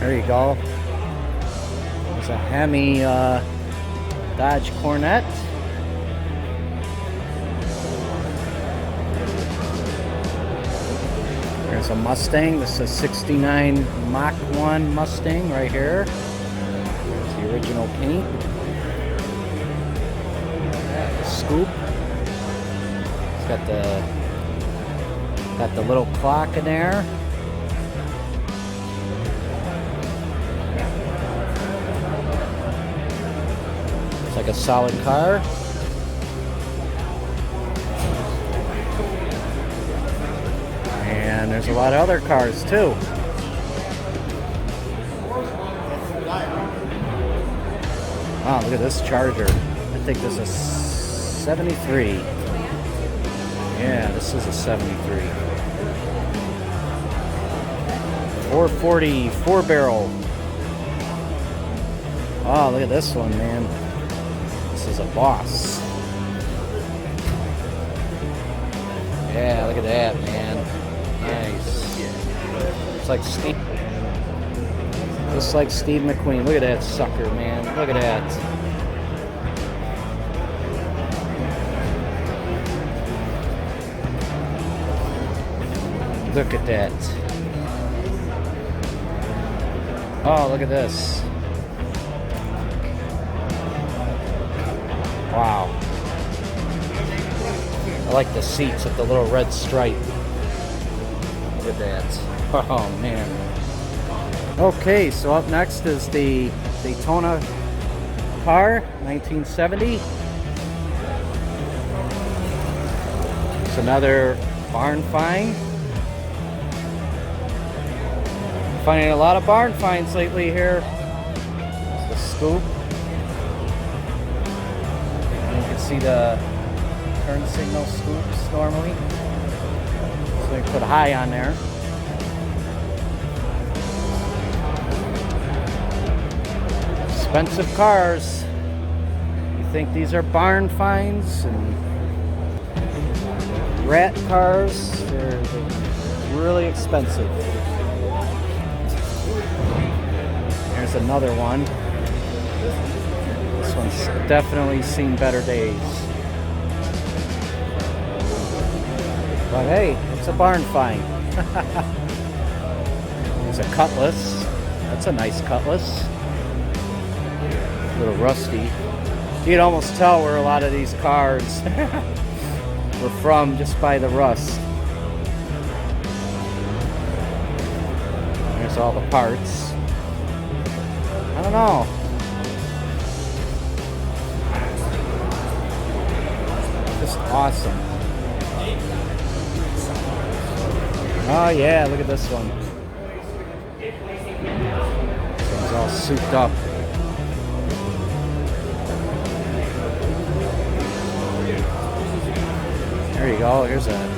There you go. There's a Hemi Dodge Cornet. There's a Mustang. This is a 69 Mach 1 Mustang right here. There's the original paint. Scoop. It's got the little clock in there. It's like a solid car. And there's a lot of other cars too. Wow, look at this Charger. I think this is 73. Yeah, this is a 73. 440 4-barrel. Oh, look at this one, man. This is a Boss. Yeah, look at that, man. Nice. It's like Steve. Just like Steve McQueen. Look at that sucker, man. Look at that. Look at that. Oh, look at this. Wow. I like the seats with the little red stripe. Look at that. Oh, man. Okay, so up next is the Daytona car, 1970. It's another barn find. Finding a lot of barn finds lately here. It's the Scoop. And you can see the turn signal scoops normally. So you put high on there. Expensive cars. You think these are barn finds and rat cars? They're really expensive. There's another one. This one's definitely seen better days. But hey, it's a barn find. There's a Cutlass. That's a nice Cutlass. A little rusty. You'd almost tell where a lot of these cars were from just by the rust. There's all the parts. I don't know. Just awesome. Oh yeah, look at this one. This one's all souped up. There you go. Here's a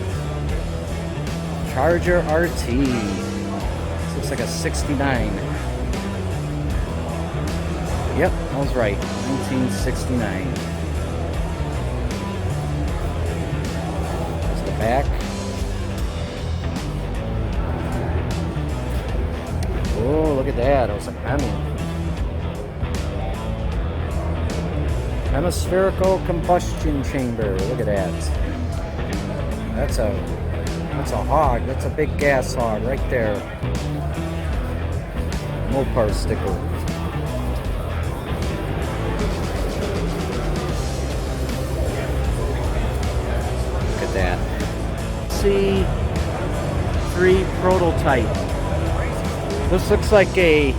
Charger RT. This looks like a 69. Yep, I was right. 1969. There's the back. Oh, look at that. It was a Hemi. Hemispherical combustion chamber. Look at that. That's a hog. That's a big gas hog right there. Mopar sticker. Look at that. C3 prototype. This looks like a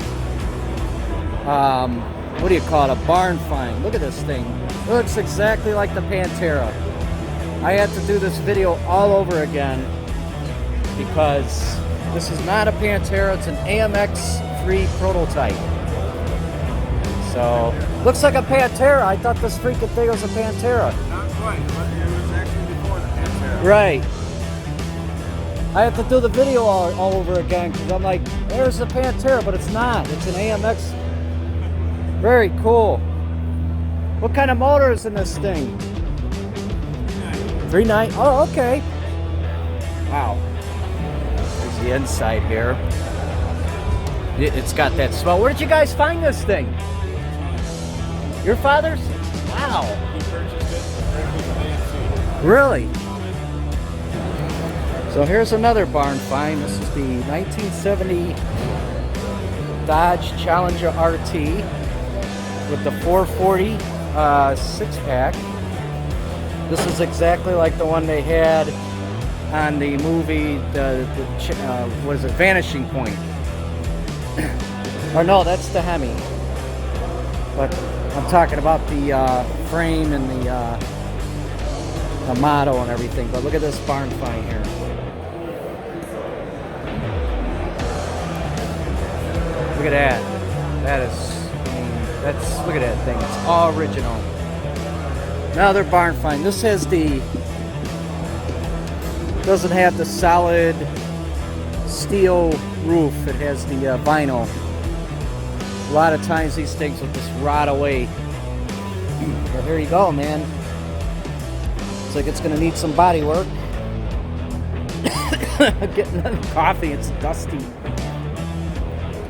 what do you call it? A barn find. Look at this thing. It looks exactly like the Pantera. I had to do this video all over again because this is not a Pantera, it's an AMX3 prototype. So, looks like a Pantera. I thought this freaking thing was a Pantera. Not quite, but it was actually before the Pantera. Right. I have to do the video all over again because I'm like, there's a Pantera, but it's not. It's an AMX. Very cool. What kind of motor is in this thing? 3.9. Oh, okay. Wow. There's the inside here. It's got that smell. Where did you guys find this thing? Your father's? Wow. He purchased it directly from AMC. Really? So here's another barn find. This is the 1970 Dodge Challenger RT with the 440 six-pack. This is exactly like the one they had on the movie, what is it, Vanishing Point. Or no, that's the Hemi. But I'm talking about the frame and the motto and everything. But look at this barn find here. Look at that. That is, I mean, that's, look at that thing. It's all original. Another barn find. This has the, doesn't have the solid steel roof. It has the vinyl. A lot of times these things will just rot away. But here you go, man. Looks like it's gonna need some body work. Getting another coffee, it's dusty.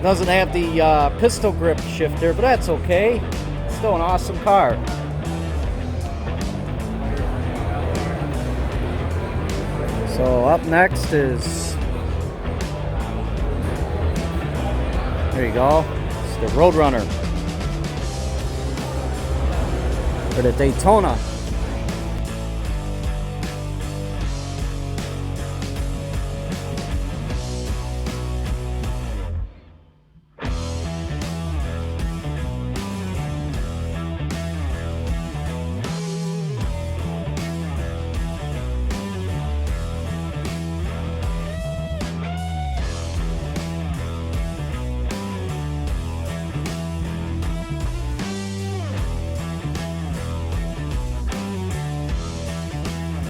Doesn't have the pistol grip shifter, but that's okay. It's still an awesome car. So up next is, there you go, it's the Roadrunner, or the Daytona.